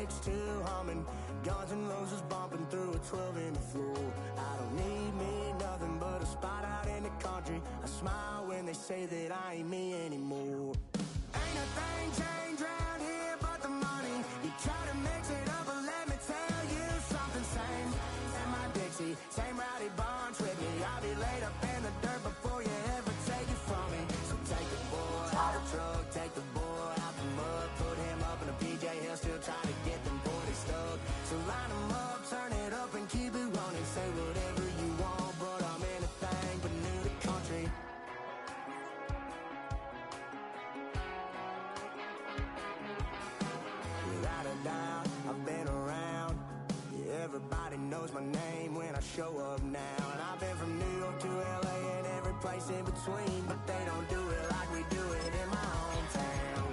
6'2", humming, Guns N' Roses bumping through a 12 in the floor. I don't need me nothing but a spot out in the country. I smile when they say that I ain't me anymore. Ain't a thing changed round here but the money. You try to mix it up, but let me tell you something. Same in my Dixie, same rowdy bunch with me. I'll be laid up in the dirt before you ever take it from me. So take the boy out the truck, take the boy out the mud, put him up in a PJ, he'll still try to get them 40 stuck. So line him up, turn it up and keep it running. Say whatever you want, but I'm anything but new to country. Without a doubt, I've been around. Yeah, everybody knows my name when I show up now. And I've been from New York to LA and every place in between, but they don't do it like we do it in my hometown.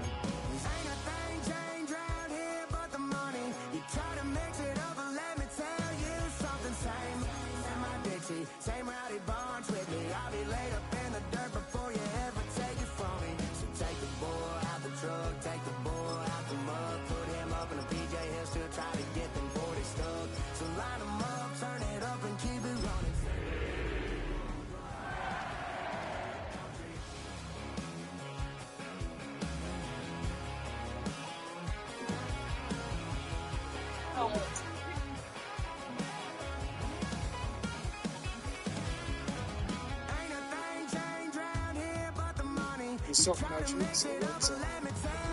Ain't a thing changed round here but the money. You try to mix it up, but let me tell you something. Same in my Dixie, same rowdy bunch with me. I'll be laid up in the dirt before you ever take it from me. So take the boy out the truck, take the boy out the mud, put him up in a PJ, he'll still try to get them 40 stuck. So line him up, turn it up and keep it running. Ain't a thing changed round here but the money. There's something I should say.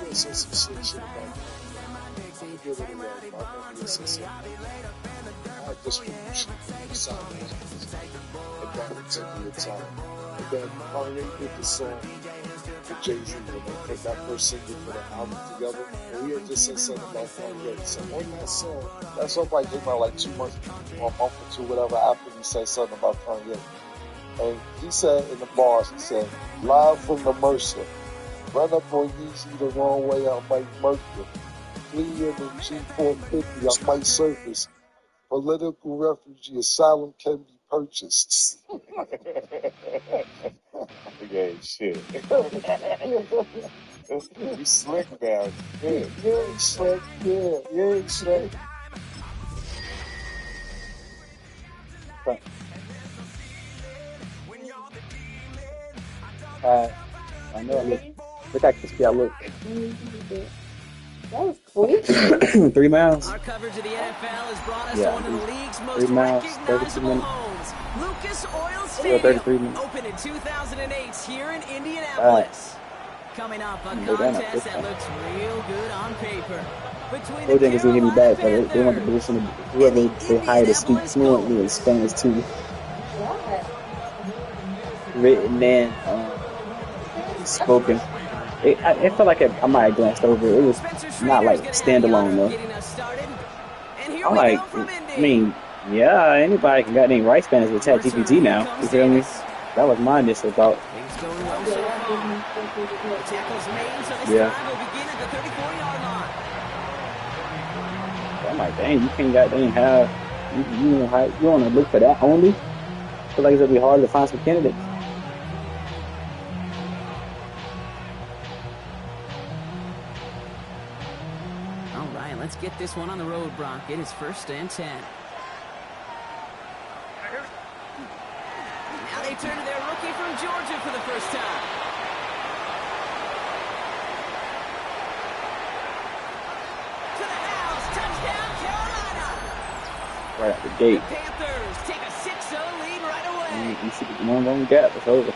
You say some shit about that. I'm good with it. I'm going to say something. I had distribution inside and that would take me a time. And then Kanye did the song with Jay-Z when they put that first single for the album together. And we had just said something about Kanye. So on that song like came out like 2 months or a month or two, whatever, after we said something about Kanye. And he said in the bars, he said, live from the Mercer, run up on Yeezy the wrong way, I might murk you. Flee in the G450, I might surface. Political refugee asylum can be purchased. Yeah, shit. You slick now. Yeah, slick. Yeah, slick. I know I look how crispy I look. That was quick. 3 miles. Our coverage of the NFL has brought us Yeah, to one of the league's most 3 miles, 32 recognizable minutes. homes. Lucas Oil 33 Stadium, minutes. opened in 2008 here in Indianapolis. Coming up, a contest that looks real good on paper. Between They think it's gonna hit me back, Carolina but they want the position of whoever they hire to speak fluently in Spanish too. Written and spoken. It felt like I might have glanced over it. It was not like standalone though. I'm like, I mean, yeah, anybody can got any right Spanish with ChatGPT now. You feel me? That was my initial thought. Yeah. I'm like, dang, you can't goddamn have you want to look for that only? I feel like it's gonna be hard to find some candidates. All right, let's get this one on the road, Brock. It is 1st and 10. Now they turn to their rookie from Georgia for the first time. To the house, touchdown, Carolina! Right out the gate. The Panthers take a 6-0 lead right away. You see the one wrong gap, it's over.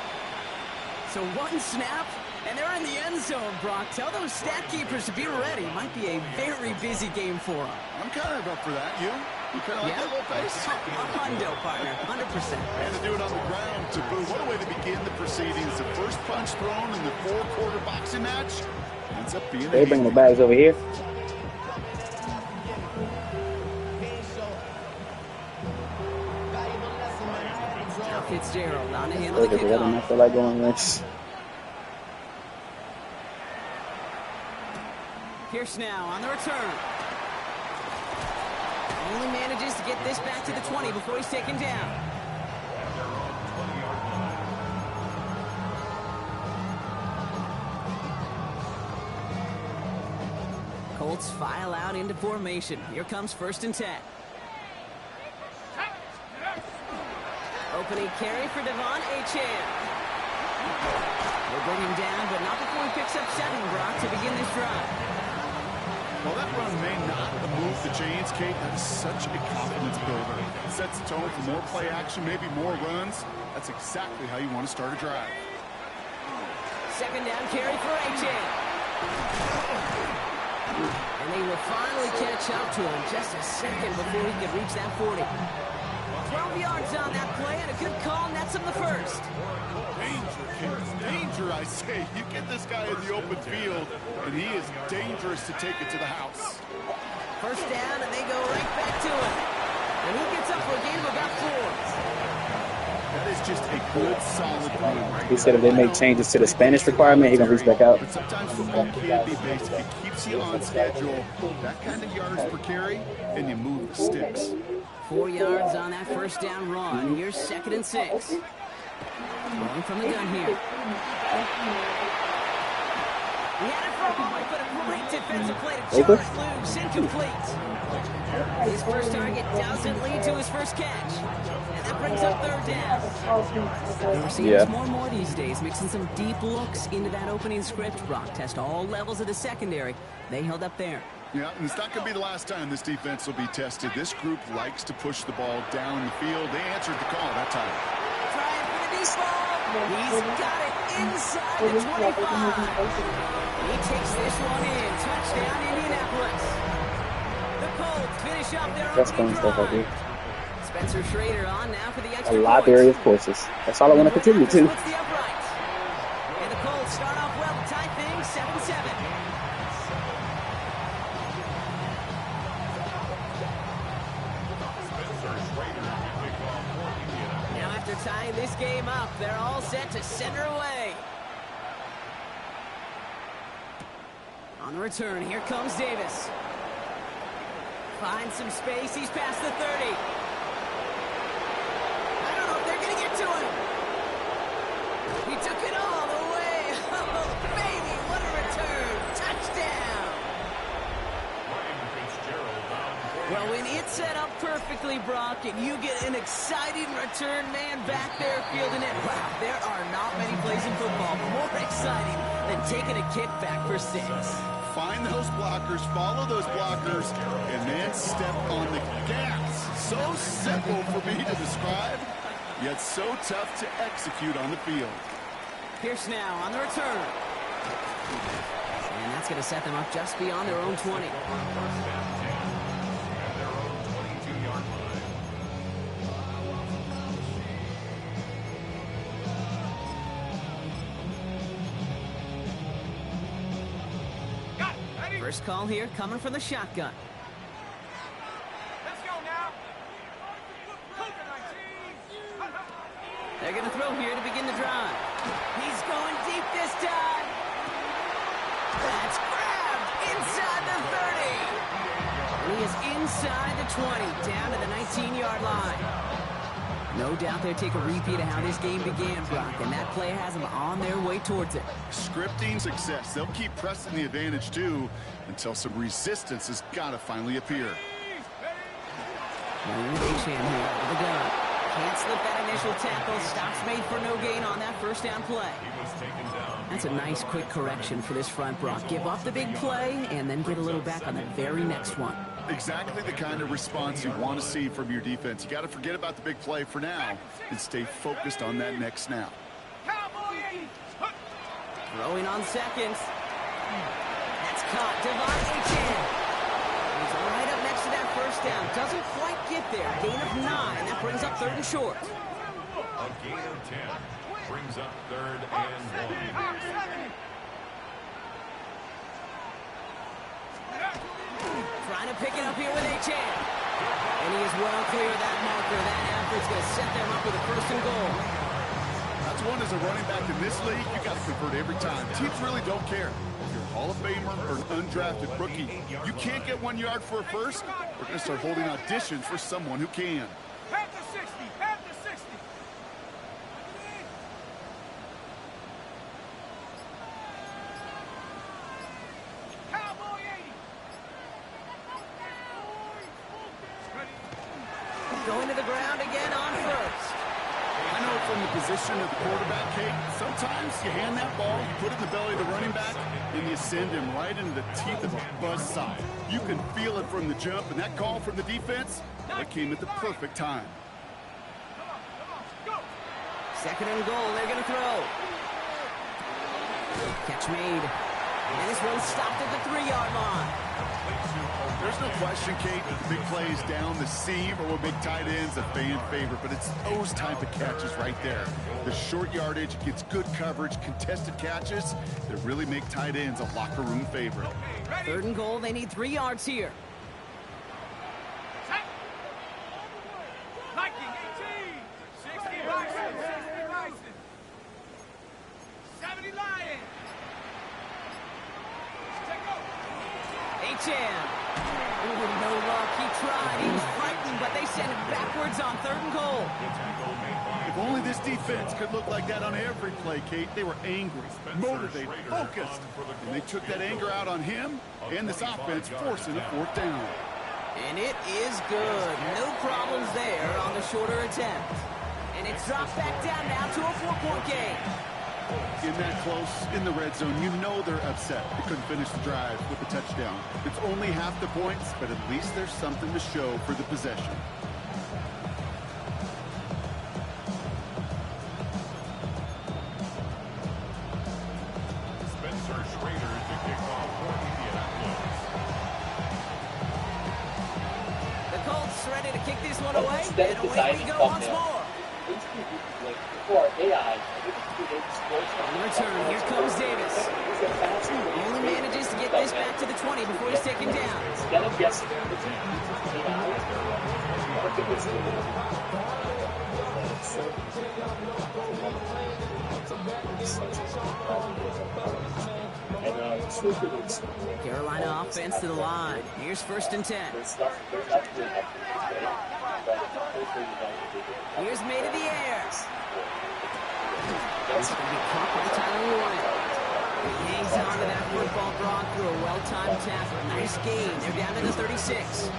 So one snap, and they're in the end zone, Brock. Tell those stat keepers to be ready. Might be a very busy game for them. I'm kind of up for that. You kind of like that little pace? A hundo, partner, 100%. And to do it on the ground to boot. What a way to begin the proceedings. The first punch thrown in the 4-quarter boxing match ends up being They bringing the bags over here. Now Fitzgerald on the handle of the I don't kickoff. feel like going next. Pierce now on the return. Only manages to get this back to the 20 before he's taken down. Colts file out into formation. Here comes 1st and 10. Opening carry for Devon Achane. We'll bring him down, but not before he picks up 7, Brock, to begin this drive. Well, that run may not move the chains, Kate. That is such a confidence builder. It sets the tone for more play action, maybe more runs. That's exactly how you want to start a drive. 2nd down carry for Achane. And they will finally catch up to him just a second before he could reach that 40. 12 yards on that play, and a good call nets him the first. Danger, kids. Danger, I say. You get this guy in the open field, and he is dangerous to take it to the house. 1st down, and they go right back to him. And he gets up for a gain of about 4. That is just a good, solid run. He said if they make changes to the Spanish requirement, he's going to reach back out. But sometimes football can be basic. It keeps you on schedule. That kind of yards per carry, and you move the sticks. 4 yards on that 1st down run. Here's 2nd and 6. Rolling from the gun here. He had it for a moment, but a great defensive play to charge loose, incomplete. His first target doesn't lead to his first catch. And that brings up 3rd down. We're seeing more and more these days, mixing some deep looks into that opening script. Brock test all levels of the secondary. They held up there. Yeah, and it's not going to be the last time this defense will be tested. This group likes to push the ball down the field. They answered the call that time. Trying for the deep ball. He's got it inside the 25. He takes this one in. Touchdown, Indianapolis. The Colts finish up their opening drive. Spencer Schrader on now for the extra A library of courses. That's all I want to contribute to. And the Colts start off well to tie things 7-7. After tying this game up, they're all set to center away. On the return, here comes Davis. Finds some space, he's past the 30. I don't know if they're going to get to him. He took it all the way. Oh, baby, what a return. Touchdown. Well, when it's set up perfectly, Brock, and you get an exciting return man back there fielding it, wow, there are not many plays in football more exciting than taking a kickback for 6. Find those blockers, follow those blockers, and then step on the gas. So simple for me to describe, yet so tough to execute on the field. Pierce now on the return. And that's going to set them up just beyond their own 20. First call here coming from the shotgun. Let's go now. They're going to throw here to begin the drive. He's going deep this time. That's grabbed inside the 30. And he is inside the 20, down to the 19-yard line. No doubt they'll take a repeat of how this game began, Brock, and that play has them on their way towards it. Scripting success. They'll keep pressing the advantage, too, until some resistance has got to finally appear. Achane here with the gun. Can't slip that initial tackle. Stops made for no gain on that 1st down play. That's a nice quick correction for this front, Brock. Give up the big play and then get a little back on that very next one. Exactly the kind of response you want to see from your defense. You got to forget about the big play for now and stay focused on that next snap. Throwing on seconds. That's caught. Devon Achane. He's right up next to that 1st down. Doesn't quite get there. Gain of 9. That brings up 3rd and short. A gain of 10 brings up 3rd and 1. Trying to pick it up here with Achane. And he is well clear of that marker. That effort's going to set them up with a 1st and goal. That's one as a running back in this league, you got to convert every time. Teams really don't care. If you're a Hall of Famer or an undrafted rookie, you can't get 1 yard for a first. We're going to start holding auditions for someone who can. Head to 60. Head to 60. Cowboy 80. going to the ground again on first. I know from the position of the quarterback, Kate, sometimes you hand that ball, you put it in the belly of the running back, and you send him right into the teeth of a buzzsaw. You can feel it from the jump, and that call from the defense, that came at the perfect time. Second and goal, they're going to throw. Catch made. And this one stopped at the 3-yard line. There's no question, Kate, that the big plays down the seam or what big tight ends a fan favorite, but it's those type of catches right there. The short yardage gets good coverage, contested catches that really make tight ends a locker room favorite. Third and goal, they need 3 yards here. No luck, he tried, he was frightened, but they sent him backwards on 3rd and goal. If only this defense could look like that on every play, Kate. They were angry, motivated, focused, and they took that anger out on him and this offense, forcing a 4th down. And it is good. No problems there on the shorter attempt. And it's dropped back down now to a 4-point game. In that close, in the red zone, you know they're upset. They couldn't finish the drive with a touchdown. It's only half the points, but at least there's something to show for the possession. Spencer Schrader to kick off for Indianapolis. The Colts ready to kick this one away, and away we go once more. For AI, On the return, here comes Davis. Only manages to get this back to the 20 before he's taken down. instead of guessing Carolina offense to the line. Here's 1st and 10. Here's made in the air. It's going to be caught by Tyler Warren. He hangs on to that football drawn through a well-timed tackle. Nice gain. They're down to the 36.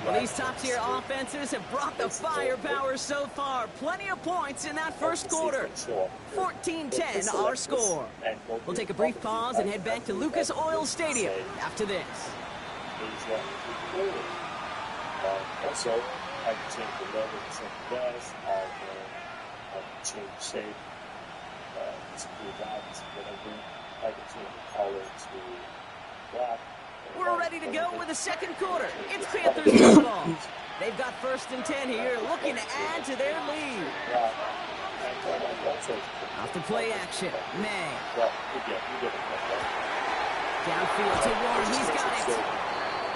Well, these top-tier offenses have brought the firepower so far. Plenty of points in that first quarter. 14-10 our score. We'll take a brief pause and head back to Lucas Oil Stadium after this. Also, I can change the logo to something else. I can change the shape. It's cool dots, whatever. I can change the color to black. We're ready to go with the second quarter. It's Panthers football. They've got 1st and 10 here, looking to add to their lead. Off the play action, May. Downfield to Warren, he's got it.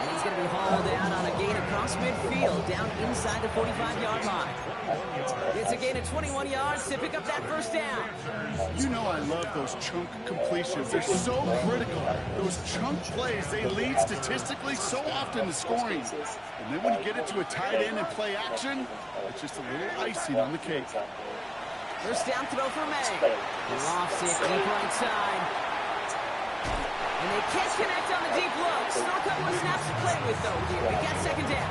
And he's going to be hauled out on a gain across midfield, down inside the 45-yard line. It's a gain of 21 yards to pick up that 1st down. You know I love those chunk completions. They're so critical. Those chunk plays, they lead statistically so often to scoring. And then when you get it to a tight end and play action, it's just a little icing on the cake. 1st down throw for May. Lofts it deep right side. And they can't connect on the deep look. Still a couple of snaps to play with, though, here. We got 2nd down.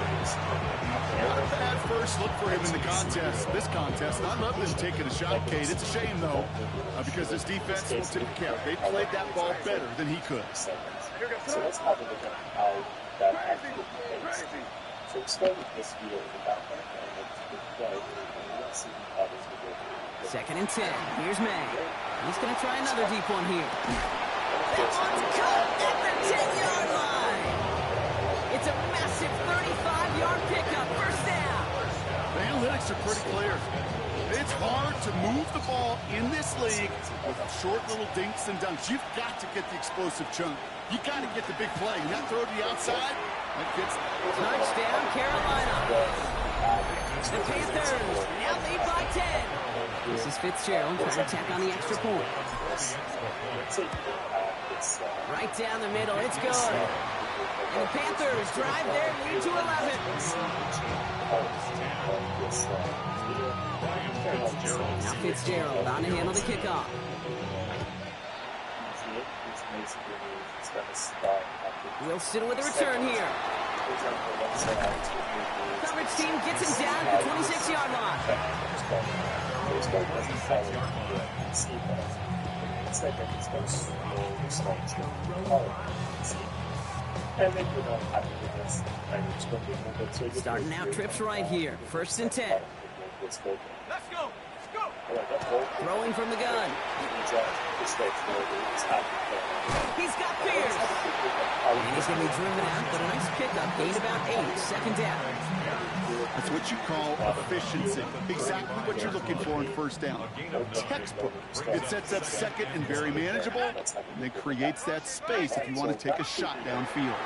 Not a bad first look for him in the contest, this contest. And I love them taking a shot, Kate. It's a shame, though, because this defense will tip the cap. They played that ball better than he could. So let's have a look at how that actually plays. So we start with this field without that, and play, and let's see how this will go. 2nd and 10. Here's May. He's going to try another deep one here. That one's caught at the 10-yard line. It's a massive 35-yard pickup. 1st down. The analytics are pretty clear. It's hard to move the ball in this league with short little dinks and dunks. You've got to get the explosive chunk. You got to get the big play. And that throw to the outside, that gets... Touchdown, Carolina. The Panthers now lead by 10. This is Fitzgerald trying to tack on the extra point. Right down the middle, it's good. And the Panthers drive their lead to 11. Now Fitzgerald on to handle the kickoff. Wilson with a return here. Coverage team gets him down at the 26-yard line. Starting out trips right here. 1st and 10. Let's go. Throwing from the gun. He's got Pierce. And he's going to be driven out, but a nice pickup. Gained about 8. 2nd down. That's what you call efficiency. Exactly what you're looking for in 1st down. Textbook. It sets up 2nd and very manageable, and then creates that space if you want to take a shot downfield.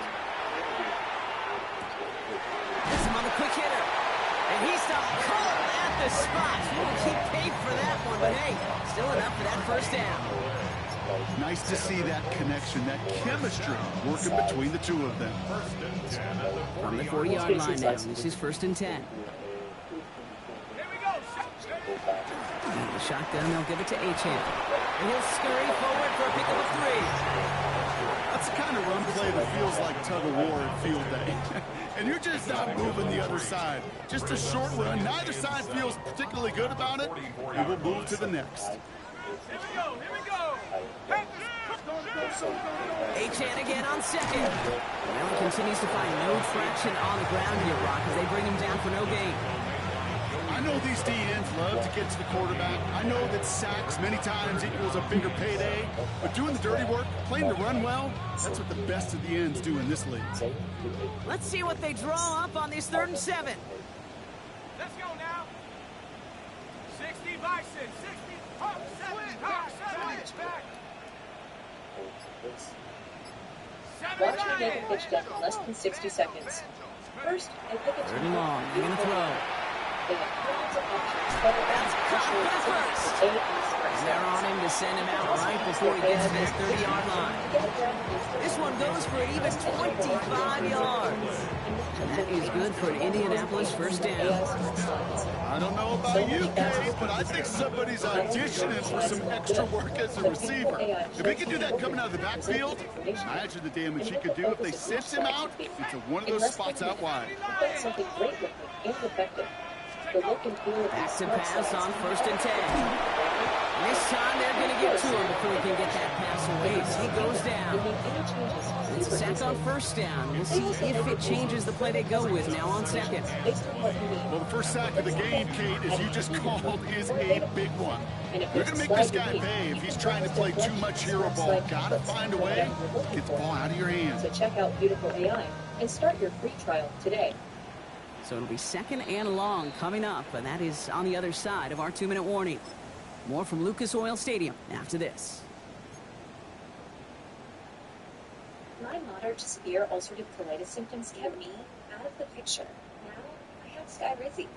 Gets him on the quick hitter. And he stopped cold at the spot. He paid for that one, but hey, still enough for that 1st down. Nice to see that connection, that chemistry working between the two of them. On the 40-yard line now. This is 1st and 10. The shotgun, they'll give it to Achane. And he'll scurry forward for a pickup of 3. That's the kind of run play that feels like tug-of-war at field day. And you're just not moving the other side. Just a short run. Neither side feels particularly good about it. And we'll move to the next. Achane again on 2nd. Well, he continues to find no traction on the ground here, Brock, as they bring him down for no gain. I know these D-ends love to get to the quarterback. I know that sacks many times equals a bigger payday. But doing the dirty work, playing the run well, that's what the best of the ends do in this league. Let's see what they draw up on this 3rd and 7. Let's go now. 60 Bison. 60. Up, 7. Back. 7. Watch me make a pitch deck in less than 60 seconds. First, I pick a 3rd and long. You're going to throw. They have hundreds of options, but That's caught for the first. And they're on him to send him out right before he gets to his 30-yard line. This one goes for an even 25 yards. And that is good for an Indianapolis 1st down. I don't know about you, Kate, but I think somebody's auditioning for some extra work as a receiver. If he can do that coming out of the backfield, imagine the damage he could do if they sent him out into one of those spots out wide. Something great looking and effective. The look and feel of Back to pass on 1st and 10. This time they're going to get to him before he can get that pass away. So he goes down. It's a sack on 1st down. We'll see if it changes the play they go with now on 2nd. Well, the first sack of the game, Kate, as you just called, is a big one. They're going to make this guy pay if he's trying to play too much hero ball. Got to find a way to get the ball out of your hands. So check out Beautiful AI and start your free trial today. So it'll be 2nd and long coming up, and that is on the other side of our 2-minute warning. More from Lucas Oil Stadium after this. My moderate to severe ulcerative colitis symptoms kept me out of the picture. Now I have Skyrizi.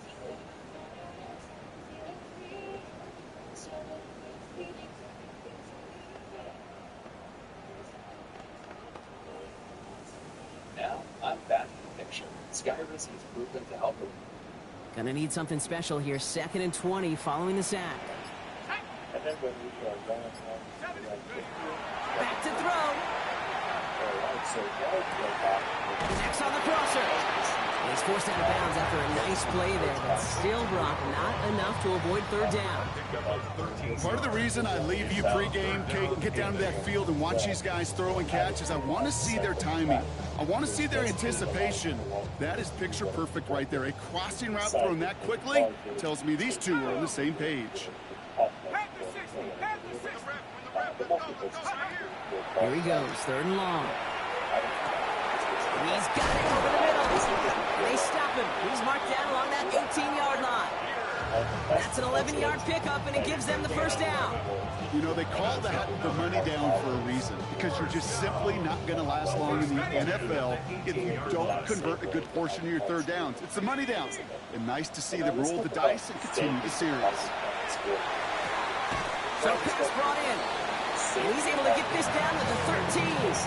Now I'm back in the picture. Skyrizi is proven to help him. Gonna need something special here. 2nd and 20 following the sack. And then when we are going Back to throw. Next on the crosser. He's forced out of bounds after a nice play there, but still, Brock, not enough to avoid 3rd down. Part of the reason I leave you pregame, Kate, and get down to that field and watch these guys throw and catch is I want to see their timing. I want to see their anticipation. That is picture perfect right there. A crossing route thrown that quickly tells me these two are on the same page. Here he goes, 3rd and long. He's got it over the middle. They stop him. He's marked down along that 18-yard line. That's an 11-yard pickup, and it gives them the 1st down. You know, they call that the money down for a reason, because you're just simply not going to last long in the NFL if you don't convert a good portion of your 3rd downs. It's the money down. And nice to see them roll the dice and continue the series. So pass brought in. And he's able to get this down to the 13s.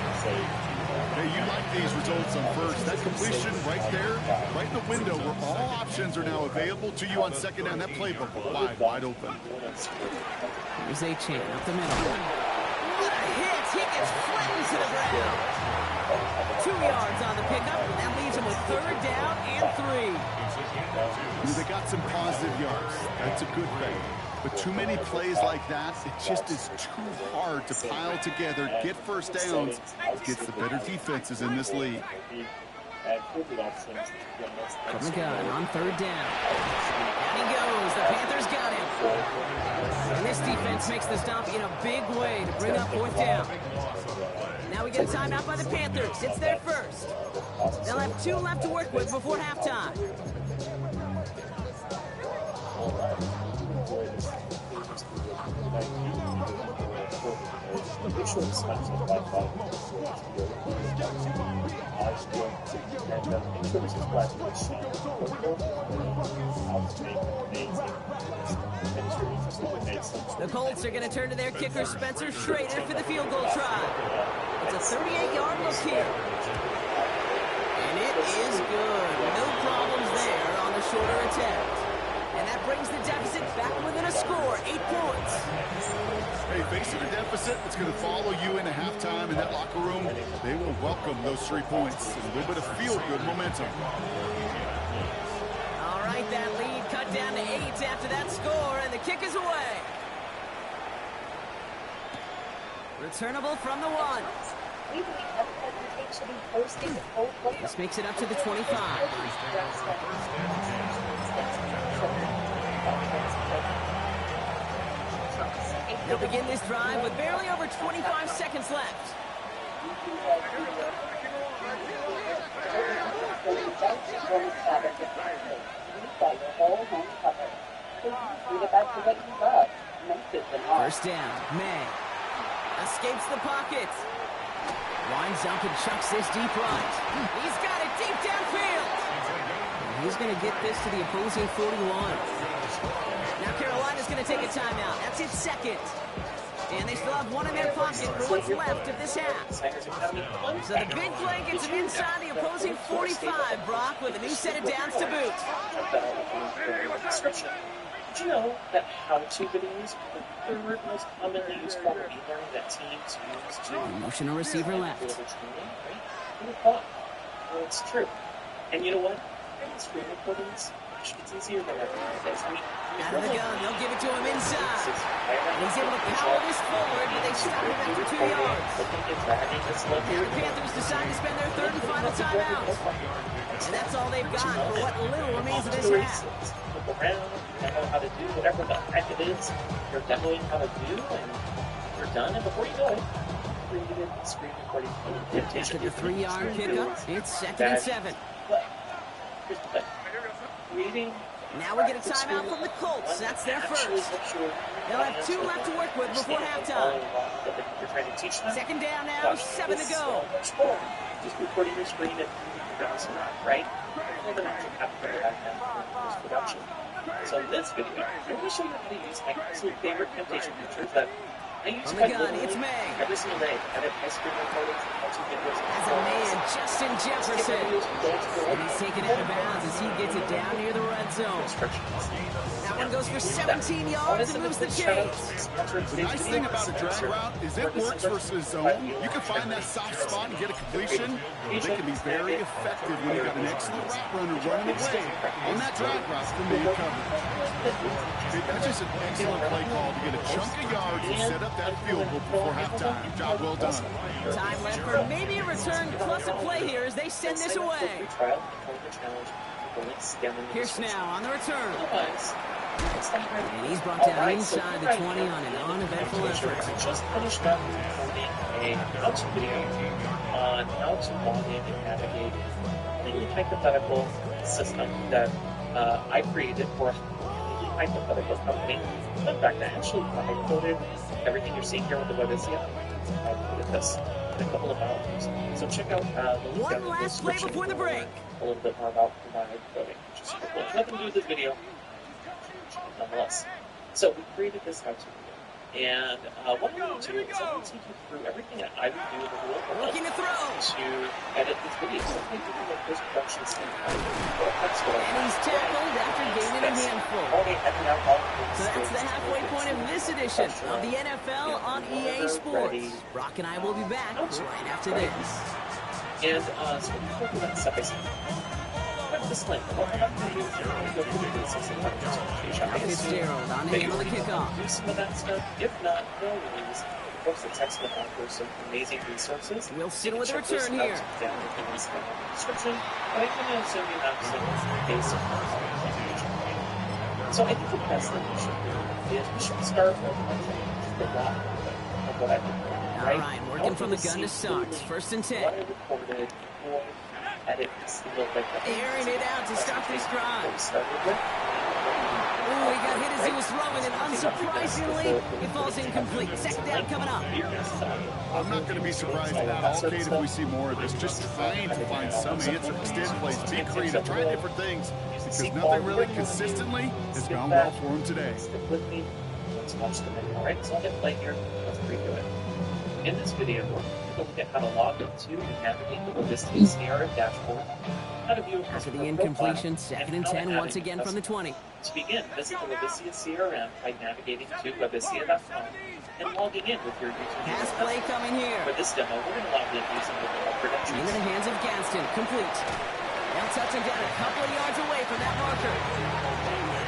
Hey, you like these results on 1st. That completion right there, right in the window where all options are now available to you on 2nd down. That playbook wide open. Here's Achane up the middle. What a a hit. He gets flattened to the ground. 2 yards on the pickup, and that leaves him with 3rd down and 3. They got some positive yards. That's a good thing. But too many plays like that, it just is too hard to pile together, get first downs against the better defenses in this league. From the gun on 3rd down. Down he goes. The Panthers got him. And this defense makes the stop in a big way to bring up 4th down. Now we get a timeout by the Panthers. It's their first. They'll have 2 left to work with before halftime. The Colts are going to turn to their kicker, Spencer Schrader, for the field goal try. It's a 38-yard look here. And it is good. No problems there on the shorter attempt. And that brings the deficit back within a score, 8 points. Hey, facing a deficit, it's going to follow you into halftime in that locker room. They will welcome those 3 points and a little bit of feel-good momentum. All right, that lead cut down to 8 after that score, and the kick is away. Returnable from the 1. We believe every take should be posting the whole play. This makes it up to the 25. They'll begin this drive with barely over 25 seconds left. First down, May. Escapes the pocket. Winds up and chucks this deep right. He's got it deep downfield. And he's going to get this to the opposing 41. Now Carolina's going to take a timeout. That's its 2nd. And they still have 1 in their pocket for what's left of this half. So the big play gets him inside the opposing 45, Brock, with a new set of downs to boot. Did you know that how-to videos are the 3rd most commonly used form of e-learning that teams use to... Motional receiver left. Who would have thought? Well, it's true. And you know what? Screen recordings, it's easier than ever. Out of the gun, they'll give it to him inside. And he's able to power this forward, but they stop him after 2 yards. Now the Panthers decide to spend their 3rd and final timeout. And that's all they've got for what little remains of this half. Around, you know how to do whatever the heck it is you're demoing how to do, and you're done, and before you know it, created screen recording After the 3-yard pickup, it's 2nd and 7. But here's the thing. Creating... Now we get a timeout from the Colts. That's their first. They'll have 2 left to work with before halftime. 2nd down now, 7 to go. Just recording your screen and bouncing around, right? They're not have to put that down for production. So in this video, I'm going to show you how to use my absolute favorite temptation features that I use quite literally every single day. I have my screen recordings and how to videos. As a man, Justin Jefferson. And he's taken out of bounds as he gets it down near the red zone. That one goes for 17 yards and moves the chains. The nice thing about a drag route is it works versus zone. You can find that soft spot and get a completion. They can be very effective when you've got an excellent route runner running away on that drag route from man coverage. That's just an excellent play call to get a chunk of yards and set up that field goal before halftime. Job well done. Time left for maybe a return plus a play here as they send this away. Pierce now on the return. And he's brought down inside the 20 on an uneventful effort. Just finished up recording a how-to video on how to log in and navigate a hypothetical system that I created for a hypothetical company. In fact, I actually coded everything you're seeing here on the web is I coded this in a couple of hours. So check out the link one last play before the break. A little bit more about my coding, which is super cool. Nothing to do with this video, nonetheless. So we created this how-to video, and what I'm going to do is I'm going to take you through everything that I would do in the real world to edit this video. So I'm going to do the post-production scene. And he's tackled after gaining a handful. So that's the halfway point of this this edition of the NFL on EA Sports. Brock and I will be back right after this. And so we're talking about second. Disclaimer, what we're not going to do is we're going to go through the basics of how to Fitzgerald on the handle of the kickoff. Do some of that stuff. If not, no worries. Of course, the text will offer some amazing resources. We'll see with the return here. Down in the description, but I'm going to assume you have some basic information. So I think the best thing we should do is we should start with just a lot of what I've been doing. All right, working from the gun to start. First and 10. What I recorded or edit airing it out to start this drive. Oh, he got hit as he was throwing, and unsurprisingly, it falls incomplete. Second down coming up. I'm not going to be surprised at all, Kate, if we see more of this. Just trying to find some answer, extend plays, be creative, try different things, because nothing really consistently has gone well for him today. Let's watch the video. All right, so I'll hit play here. Let's preview it. In this video, we're going to look at how to log into and navigate the Webistia CRM dashboard, how to view a after the incompletion, second and 10 once again from the 20. To begin, visit the Webistia CRM by navigating to webistia.com and logging in with your username. Pass play coming here. For this demo, we're going to log in using the credentials. Into the hands of Gaston, complete. They'll touch him down a couple of yards away from that marker.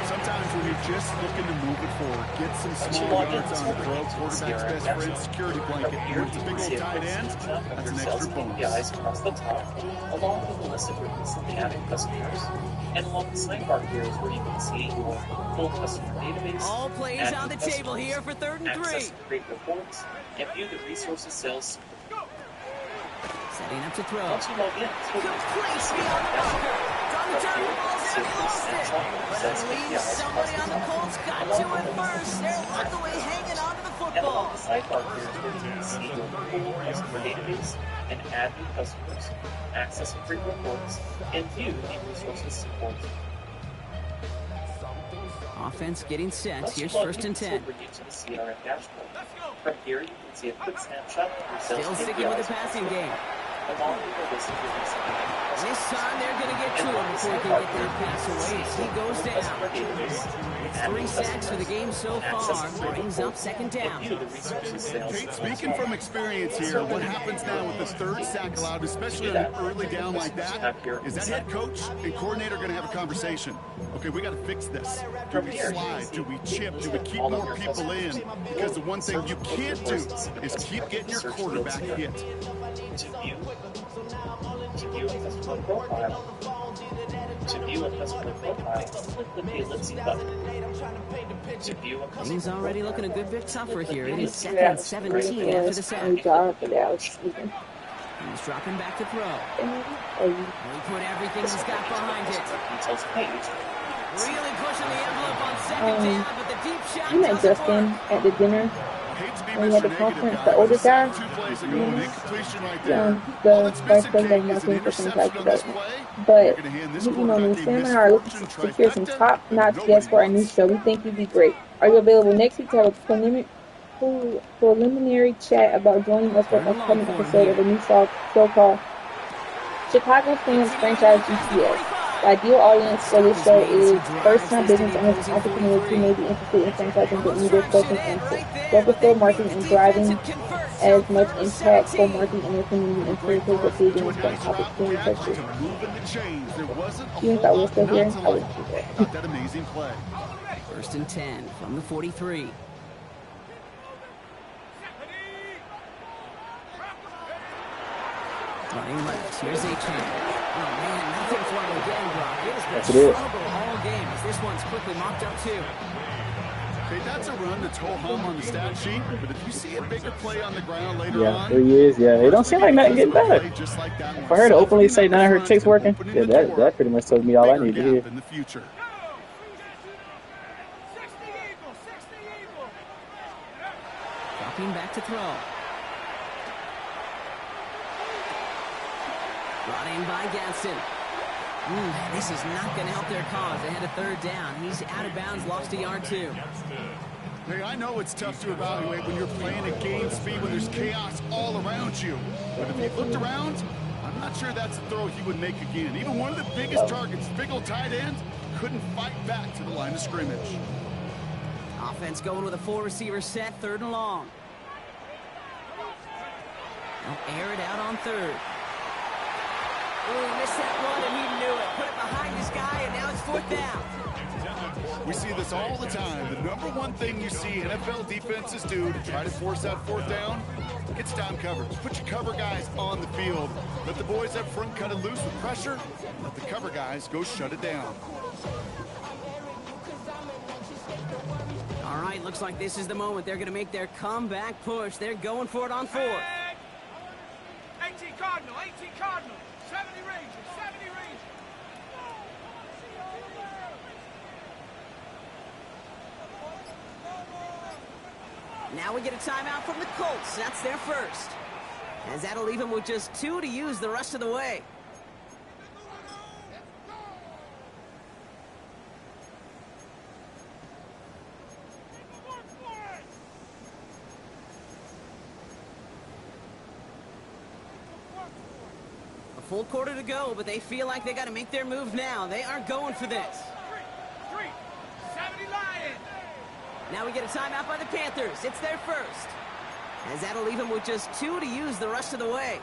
Sometimes when you're just looking to move it forward, get some small yards on the throw, quarterback's best friend, security blanket. When it's a big old tight end, that's an extra bonus. KPIs across the top, along with a list of your recently added customers. And along the sidebar here is where you can see your full customer database. All plays on the table here for 3rd and 3. Access and create reports, and view the resources sales. Setting up to throw. Once you log in, complete beyond the marker. On the turn, the ball's down, he lost it. But at least somebody on the Colts got to it first. They're locked away hanging on to the football. And along the sidebar here is where you can see your full customer database and add new customers, access and create reports, and view the resources support. Offense getting set. Here's 1st and 10. Over you to the CRM dashboard. From here, you can see a quick snapshot of your sales. Still sticking with the passing game. Along with the list of your recent. This time they're going to get to him before he can get that pass away. He goes down. It's 3 sacks for the game so far. Brings up 2nd down. Kate, speaking from experience here, what happens now with the 3rd sack allowed, especially on an early down like that, is that head coach and coordinator going to have a conversation. Okay, we got to fix this. Do we slide? Do we chip? Do we keep more people in? Because the one thing you can't do is keep getting your quarterback hit. To view a customer profile, click the ellipse button. To view a customer He's already looking a good bit tougher here. It is 2nd and 17 after the sack. He's dropping back to throw. He put everything he's got behind it. Really pushing the envelope on 2nd down, but the deep shot you met Justin at the dinner when we had the conference, the older guy. The vice president of marketing for franchise development. But, you know, when Sam and I are looking to secure some top-notch guests for our new show, we think you'd be great. Are you available next week to have a preliminary chat about joining us for an upcoming episode of a new show called Chicago Fans Franchise GTS? The ideal audience for this show is first-time business owners and entrepreneurs who may be interested in franchising but need their focus into purposeful marketing and driving as much impactful marketing in their community and critical decisions from opportunity pursuit. Even if I was still here, I wouldn't do that. That amazing play. 1st and 10 from the 43. Running left. Here's H. Oh, man, nothing for him again, Brock. It has been trouble all game as this one's quickly mopped up, too. Okay, that's a run that's ho-hum on the stat sheet, but if you see a bigger play on the ground later on... Yeah, 3 years, yeah. It don't seem like nothing getting better. If I heard her openly say none of her chicks working, yeah, that pretty much told me all I need to hear. In the future. Dropping back to throw. Brought in by Gaston. This is not going to help their cause. They had a 3rd down. He's out of bounds, lost a yard, too. Hey, I know it's tough to evaluate when you're playing at game speed, when there's chaos all around you. But if you looked around, I'm not sure that's a throw he would make again. Even one of the biggest targets, big old tight end, couldn't fight back to the line of scrimmage. offense going with a 4-receiver set, 3rd and long. They'll air it out on 3rd. Oh, he missed that one, and he knew it. Put it behind his guy, and now it's 4th down. We see this all the time. The number one thing you see NFL defenses do to try to force that 4th down, it's down coverage. Put your cover guys on the field. Let the boys up front cut it loose with pressure. Let the cover guys go shut it down. All right, looks like this is the moment. They're going to make their comeback push. They're going for it on 4th. 18 Cardinal, 18 Cardinal. 70 Rangers, 70 Rangers. Now we get a timeout from the Colts. That's their first. As that'll leave them with just 2 to use the rest of the way. A full quarter to go, but they feel like they got to make their move now. They aren't going for this. 70 Lions. Now we get a timeout by the Panthers. It's their first. As that'll leave them with just 2 to use the rest of the way.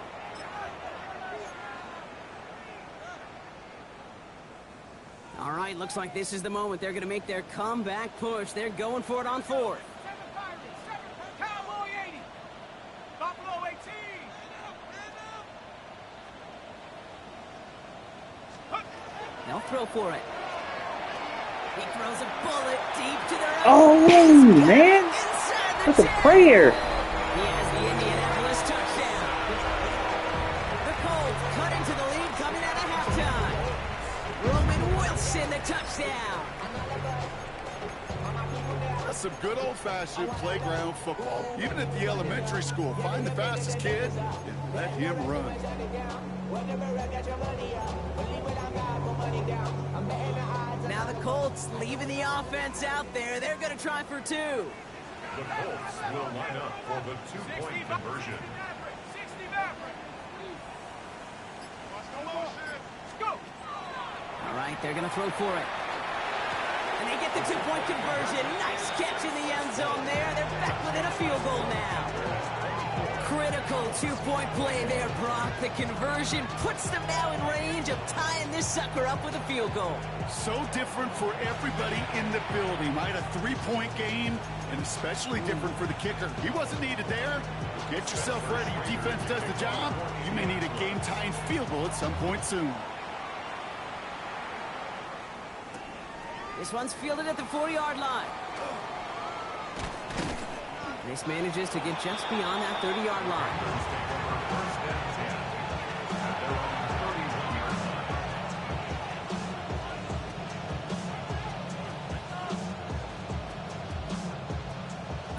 All right, looks like this is the moment. They're going to make their comeback push. They're going for it on 4th. Cowboy 80. Buffalo 18. They'll throw for it. He throws a bullet deep to their... Oh, man. That's a prayer. He has the Indianapolis touchdown. The Colts cut into the lead coming out of halftime. Roman Wilson, the touchdown. That's some good old-fashioned playground football. Even at the elementary school, find the fastest kid and let him run. Now the Colts leaving the offense out there. They're going to try for 2. The Colts will line up for the 2-point conversion. 60 Maverick. Go. All right, they're going to throw for it. And they get the 2-point conversion. Nice catch in the end zone there. They're back within a field goal now. Critical 2-point play there, Brock. The conversion puts them now in range of tying this sucker up with a field goal. So different for everybody in the building, right? A 3-point game, and especially different for the kicker. He wasn't needed there. Get yourself ready. Your defense does the job. You may need a game-tying field goal at some point soon. This one's fielded at the 40-yard line. This manages to get just beyond that 30-yard line.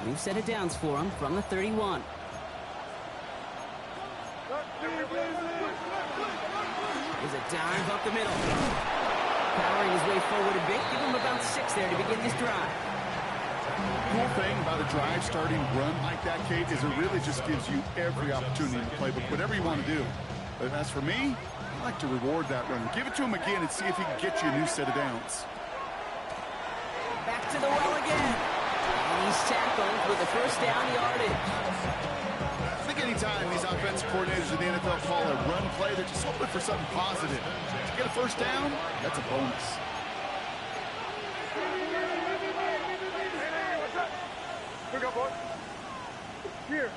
New set of downs for him from the 31. There's a dive up the middle. Powering his way forward a bit. Give him about 6 there to begin this drive. Cool thing about a drive starting run like that, Kate, is it really just gives you every opportunity in the playbook, whatever you want to do. But as for me, I like to reward that run. Give it to him again and see if he can get you a new set of downs. Back to the well again. And he's tackled with the first down yardage. I think anytime these offensive coordinators in the NFL call a run play, they're just hoping for something positive. To get a first down, that's a bonus. Pick up, boy. Here.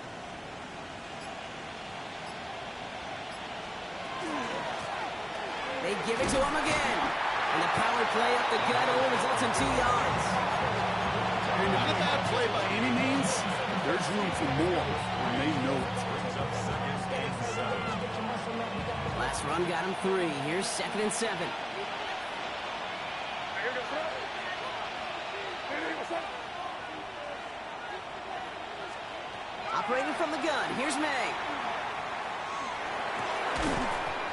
They give it to him again. And the power play up the gut only results in 2 yards. I mean, not a bad play by any means. There's room for more, and they know it. Last run got him 3. Here's 2nd and 7. Operating from the gun. Here's May.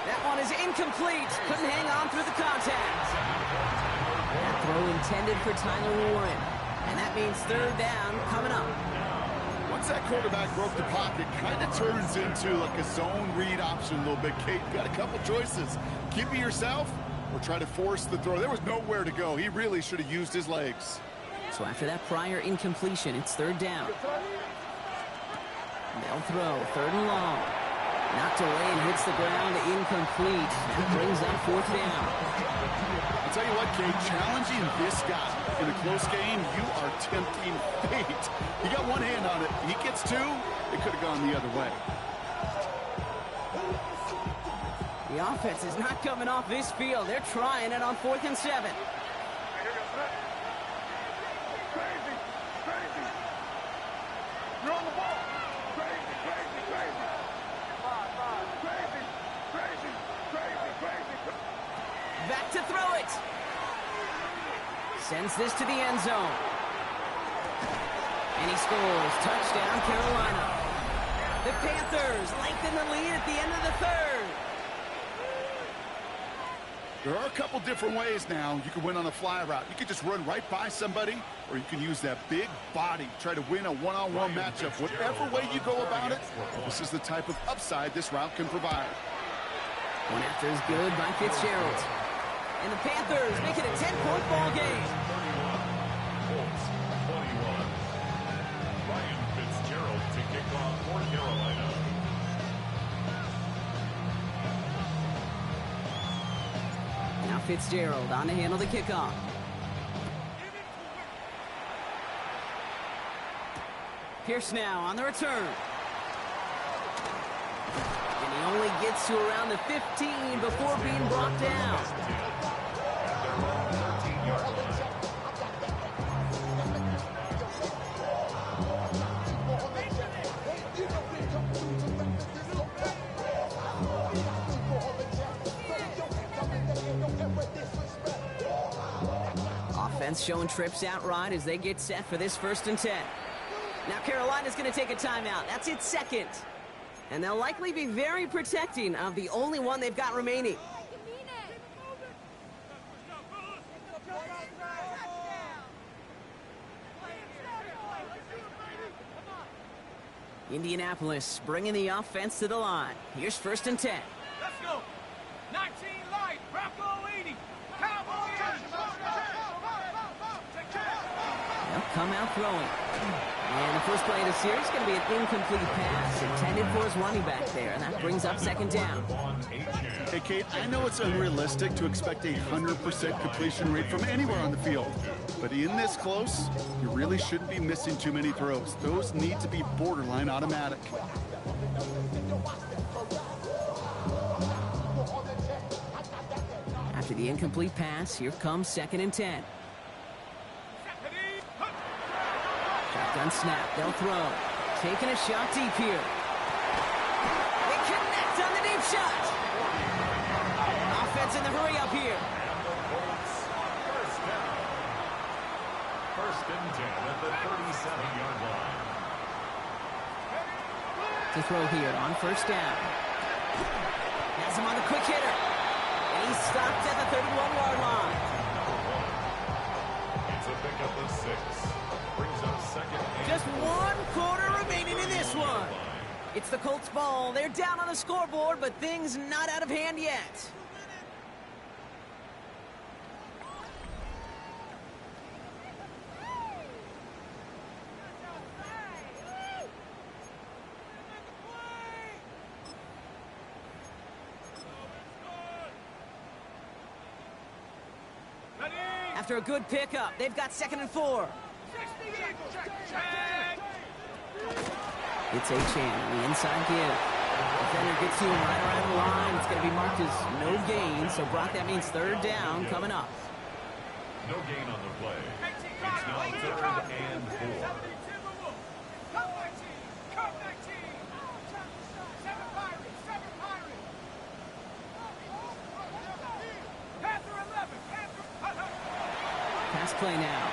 That one is incomplete. Couldn't hang on through the contact. That throw intended for Tyler Warren. And that means 3rd down coming up. Once that quarterback broke the pocket, kind of turns into like a zone read option a little bit. Kate, got a couple choices. Keep it yourself or try to force the throw. There was nowhere to go. He really should have used his legs. So after that prior incompletion, it's third down. They'll throw, third and long. Knocked away and hits the ground, incomplete. That brings up fourth down. I'll tell you what, Kate, challenging this guy in a close game, you are tempting fate. He got one hand on it. He gets two, it could have gone the other way. The offense is not coming off this field. They're trying it on 4th and 7. You're on the ball. Crazy, crazy, crazy. Crazy, crazy, crazy. Back to throw it. Sends this to the end zone. And he scores. Touchdown, Carolina. The Panthers lengthen the lead at the end of the third. There are a couple different ways now. You can win on a fly route. You can just run right by somebody, or you can use that big body, try to win a one-on-one matchup. Whatever way you go about it, this is the type of upside this route can provide. One after is good by Fitzgerald. And the Panthers make it a 10-point ball game. Colts 21. Ryan Fitzgerald to kick off for Carolina. Now Fitzgerald on to handle the kickoff. Pierce now on the return. And he only gets to around the 15 before being brought down. Offense showing trips out right as they get set for this 1st and 10. Now Carolina's going to take a timeout. That's its second. And they'll likely be very protecting of the only one they've got remaining. Indianapolis bringing the offense to the line. Here's 1st and 10. Let's go. 19 light. Bronco 80. Cowboy They'll come out throwing. And the first play of the series is going to be an incomplete pass intended for his running back there. And that brings up 2nd down. Hey, Kate, I know it's unrealistic to expect a 100% completion rate from anywhere on the field. But in this close, you really shouldn't be missing too many throws. Those need to be borderline automatic. After the incomplete pass, here comes 2nd and 10. Shotgun snap, they'll throw. Taking a shot deep here. They connect on the deep shot. Offense in the hurry up here. First and 10 at the 37-yard line. To throw here on 1st down. Has him on the quick hitter. And he's stopped at the 31-yard line. It's a pickup of 6. Brings up 2nd. Just 1 quarter remaining in this one. It's the Colts ball. They're down on the scoreboard, but things not out of hand yet. After a good pickup, they've got 2nd and 4. It's Achane on the inside give. Defender gets to him right around the line. It's going to be marked as no gain. So, Brock, that means 3rd down coming up. No gain on the play. It's now 3rd and 4. Pass play now.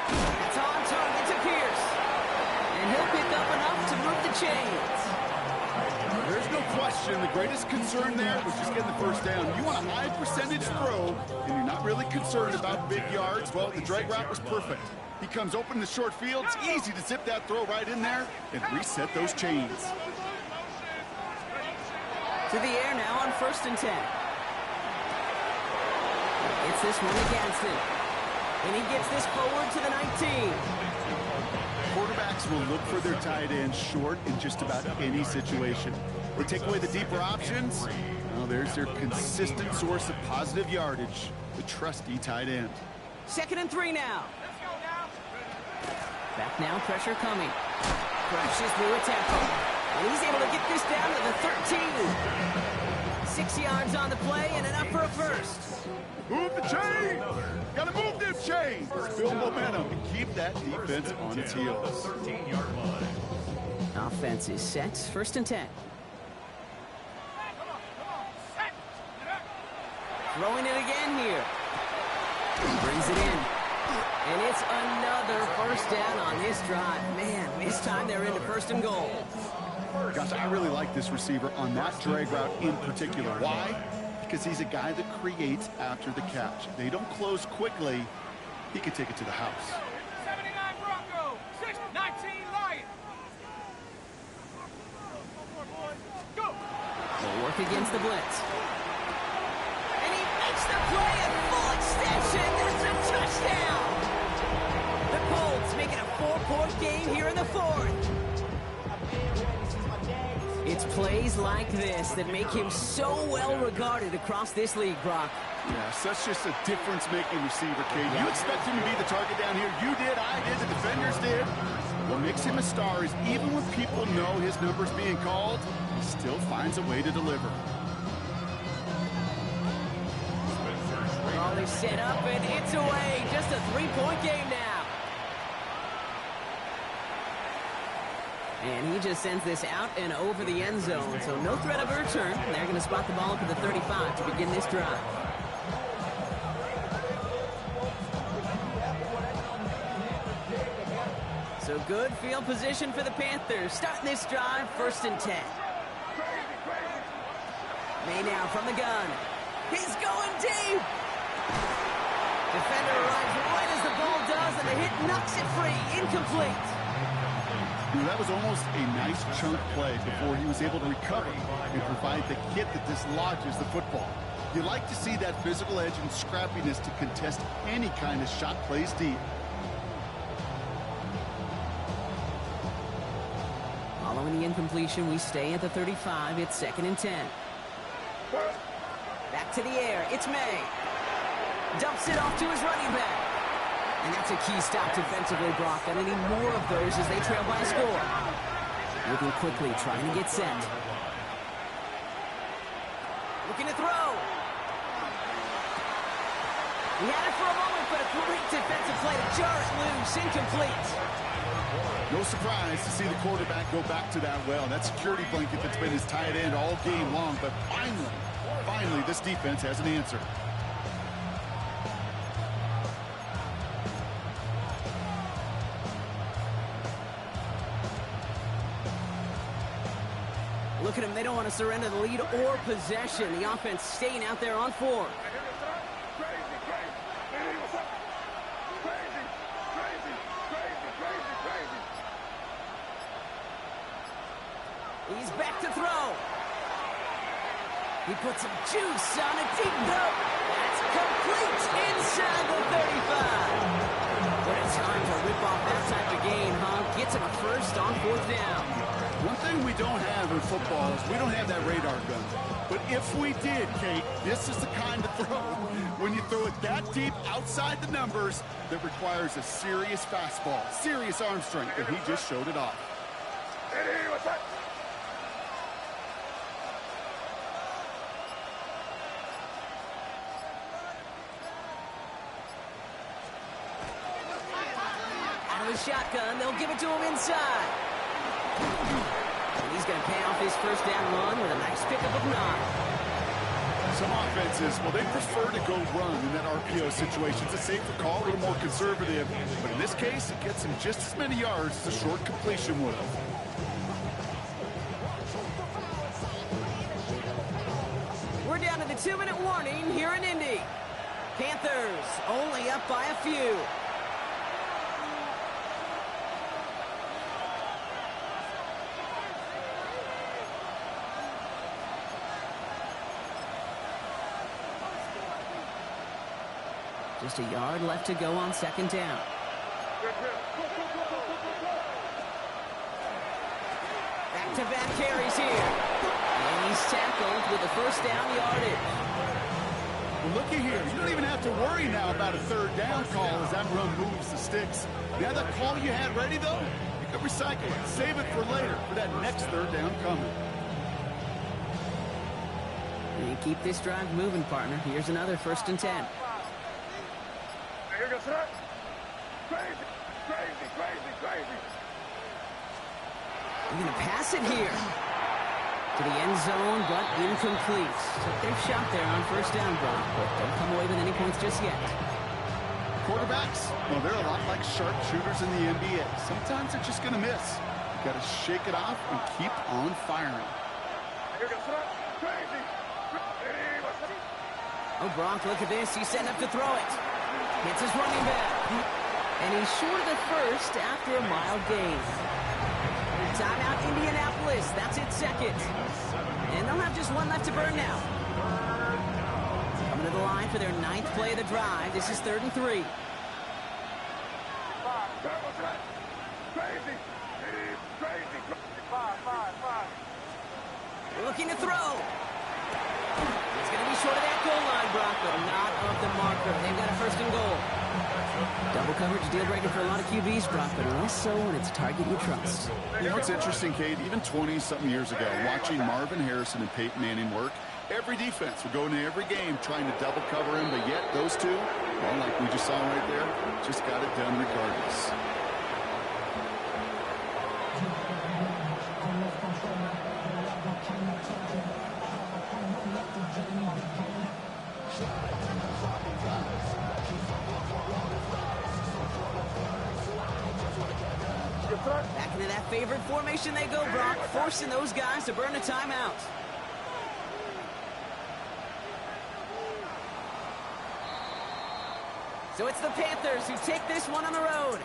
That's on target to Pierce. And he'll pick up enough to move the chains. There's no question the greatest concern there was just getting the 1st down. You want a high percentage throw, and you're not really concerned about big yards. Well, the drag route was perfect. He comes open in the short field. It's easy to zip that throw right in there and reset those chains. To the air now on 1st and 10. Gets this one against him. And he gets this forward to the 19. Quarterbacks will look for their tight end short in just about any situation. They take away the deeper options. Well, there's their consistent source of positive yardage, the trusty tight end. 2nd and 3 now. Back now, pressure coming. Crashes through a tackle. And he's able to get this down to the 13. 6 yards on the play and enough for a first. Move the chain! Gotta move them chains! Build momentum and keep that defense on its heels. 13-yard line. Offense is set. 1st and 10. Throwing it again here. Brings it in. And it's another first down on this drive. Man, this time they're into 1st and goal. Gosh, I really like this receiver on that drag route in particular. Why? Because he's a guy that creates after the catch. They don't close quickly. He can take it to the house. 79 Bronco, 619 Lion. Go. They'll work against the blitz. And he makes the play at full extension. That's a touchdown. The Colts make it a 4-point game here in the 4th. It's plays like this that make him so well regarded across this league, Brock. Yeah, such just a difference-making receiver, Kate. You expect him to be the target down here. You did, I did, the defenders did. What makes him a star is even when people know his number's being called, he still finds a way to deliver. All is set up, and it's away. Just a 3-point game now. And he just sends this out and over the end zone, so no threat of a return. They're going to spot the ball up at the 35 to begin this drive. So good field position for the Panthers. Starting this drive, 1st and 10. May now from the gun. He's going deep. Defender arrives right as the ball does, and the hit knocks it free. Incomplete. That was almost a nice chunk play before he was able to recover and provide the hit that dislodges the football. You like to see that physical edge and scrappiness to contest any kind of shot plays deep. Following the incompletion, we stay at the 35. It's 2nd and 10. Back to the air. It's May. Dumps it off to his running back. And that's a key stop defensively, Brock. And they need more of those as they trail by a score. Moving quickly, trying to get set. Looking to throw. He had it for a moment, but a great defensive play to jar it loose. Incomplete. No surprise to see the quarterback go back to that well. That security blanket that's been his tight end all game long. But finally, this defense has an answer. Look at them. They don't want to surrender the lead or possession. The offense staying out there on 4. He's back to throw. He puts some juice on a deep throw. That's complete inside the 35. What a time to rip off that type of game, huh? Gets him a first on 4th down. One thing we don't have in football is we don't have that radar gun. But if we did, Kate, this is the kind of throw, when you throw it that deep outside the numbers, that requires a serious fastball, serious arm strength, and he just showed it off. Out of the shotgun, they'll give it to him inside. And he's going to pay off his first down run with a nice pickup of 9. Some offenses, well, they prefer to go run in that RPO situation. It's a safer call, a little more conservative. But in this case, it gets him just as many yards as a short completion would have. We're down to the 2-minute warning here in Indy. Panthers only up by a few. Just a yard left to go on second down. Back-to-back carries here. And he's tackled with a first down yardage. Well, looky here. You don't even have to worry now about a third down call as that run moves the sticks. You have that call you had ready, though? You can recycle it. Save it for later for that next third down coming. And keep this drive moving, partner. Here's another 1st and 10. Here goes that. Crazy, crazy, crazy, crazy. They're going to pass it here. To the end zone, but incomplete. Took their shot there on 1st down, Brock, but don't come away with any points just yet. Quarterbacks, well, they're a lot like sharpshooters in the NBA. Sometimes they're just going to miss. You got to shake it off and keep on firing. Here goes that. Crazy. Oh, Brock, look at this. He's setting up to throw it. Hits his running back. And he's short of the first after a mild gain. Timeout, Indianapolis. That's it, second. And they'll have just one left to burn now. Coming to the line for their 9th play of the drive. This is 3rd and 3. Crazy. Crazy. Five. Looking to throw. It's going to be short of that goal line, Brock, but not of the marker. They've got a 1st and goal. Double coverage deal breaker for a lot of QBs, Brock, but less so when it's a target you trust. You know what's interesting, Kate? Even 20-something years ago, watching Marvin Harrison and Peyton Manning work, every defense would go into every game trying to double cover him, but yet those two, well, like we just saw right there, just got it done regardless. Back into that favorite formation they go, Brock, forcing those guys to burn a timeout. So it's the Panthers who take this one on the road.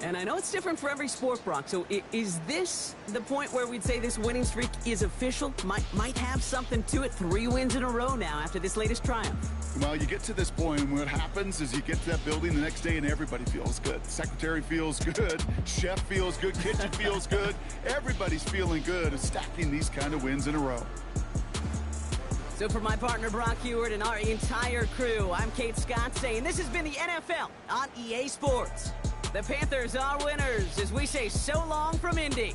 And I know it's different for every sport, Brock. So is this the point where we'd say this winning streak is official? Might have something to it. 3 wins in a row now after this latest triumph. Well, you get to this point, and what happens is you get to that building the next day, and everybody feels good. Secretary feels good. Chef feels good. Kitchen feels good. Everybody's feeling good of stacking these kind of wins in a row. So for my partner, Brock Heward, and our entire crew, I'm Kate Scott saying this has been the NFL on EA Sports. The Panthers are winners as we say so long from Indy.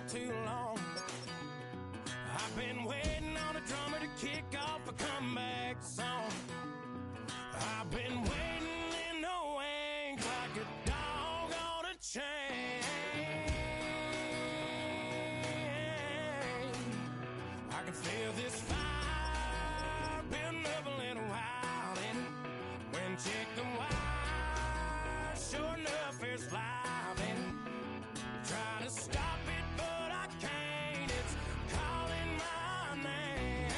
climbing. Trying to stop it, but I can't. It's calling my name.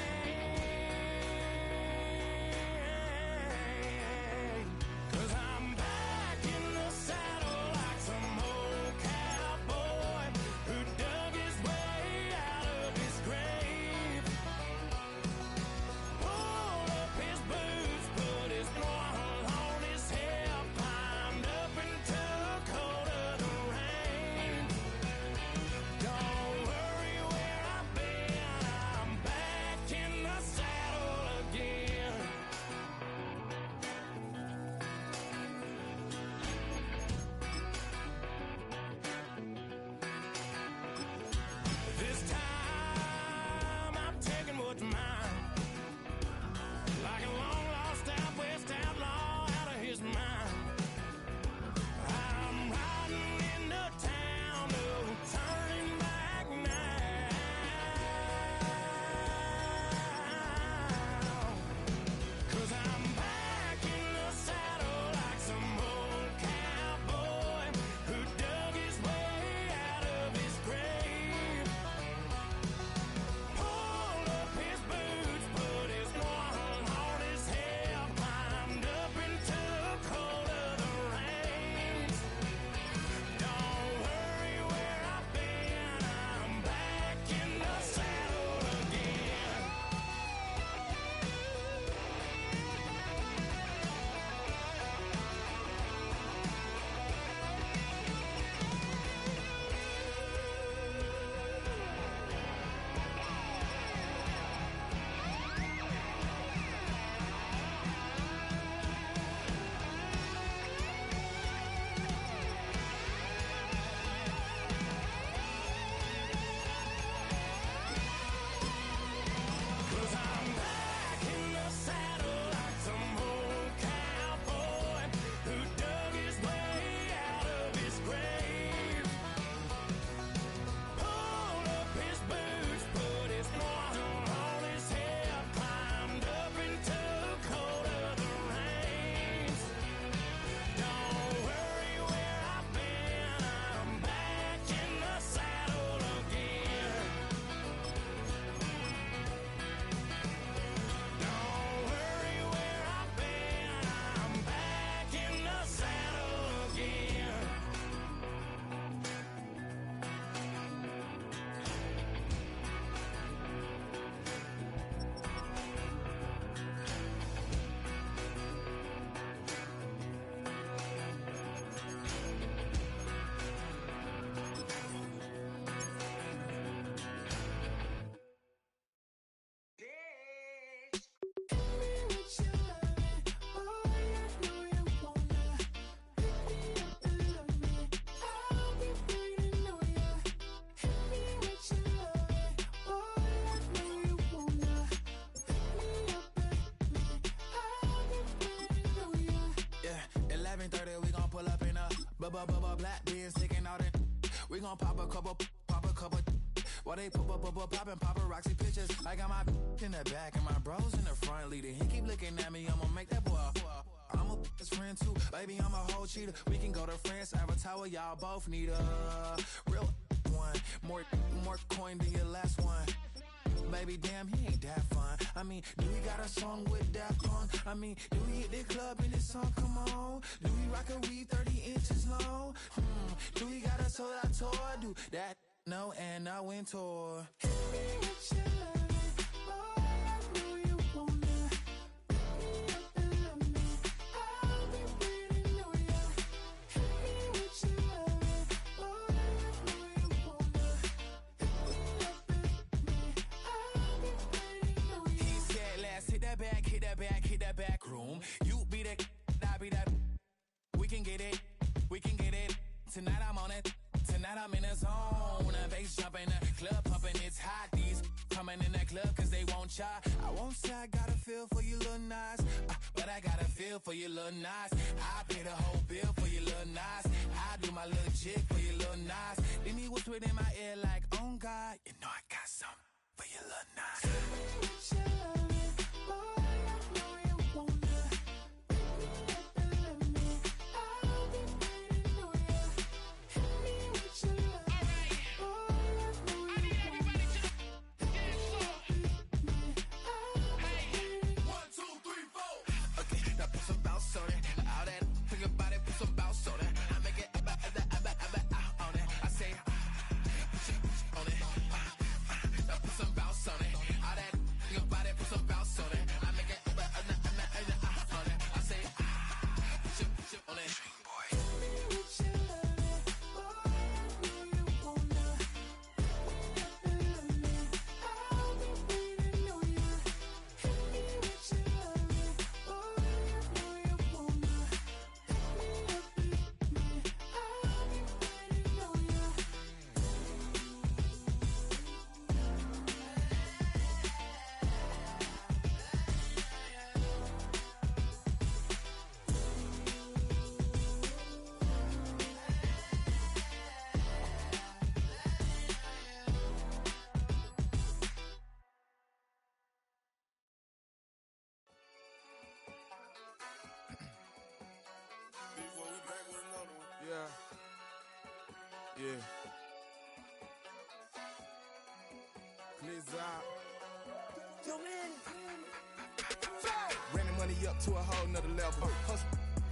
'Cause I'm back in the saddle like some old cowboy who dug his way out of his grave. Pulled up his boots, put his one on his hip, climbed up and took hold of the reins. Don't worry where I've been, I'm back in the saddle again. This time I'm taking what's mine, like a long lost out west outlaw out of his mind. I'm riding into town, no turning back now. 'Cause I'm back in the saddle like some old cowboy who dug his way out of his grave. Pulled up his boots, put his one on his hip, climbed up and took hold of the reins. Don't worry where I've been, I'm back in the saddle again. Cause I'm back in the saddle like some old cowboy who dug his way out of his grave. Pulled up his boots, put his one on his hip, climbed up and took hold of the reins. Don't worry where I've been, I'm back in the saddle again. Don't worry where I've been, I'm back in the saddle again. Yeah, 11:30, we gon' pull up in a black beans, taking out it. We gon' pop a couple. While they poppin' paparazzi pictures. I got my in the back and my bros in the front leading. He keep looking at me, I'ma make that boy. I'm a best friend too, baby, I'm a whole cheater. We can go to France, Avatar, y'all both need a real one. More coin than your last one. Baby, damn, he ain't that fun. I mean, do we got a song with that punk? I mean, do we hit the club in this song? Come on. Do we rock a weave 30 inches long? Do we got a sold out tour? Do that? No, and I went tour. Hit that back room. You be that, I be that. We can get it. Tonight I'm on it. Tonight I'm in the zone. The bass jumping, the club pumping, it's hot. These coming in the club cause they won't try. I won't say I got a feel for you little nice, but I got a feel for you little nice. I pay the whole bill for you little nice. I do my little jig for you little nice. Then he whispered in my ear like, oh God, you know I got something for you little nice. Yeah. Clears out. Yo, man. Ran the money up to a whole nother level. Hustle,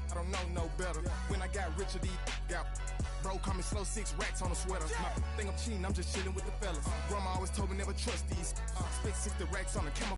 I don't know no better. When I got richer, these got bro, call me slow, 6 racks on a sweater. My think I'm cheating, I'm just chilling with the fellas. Grandma always told me never trust these. Spent 60 racks on the camera.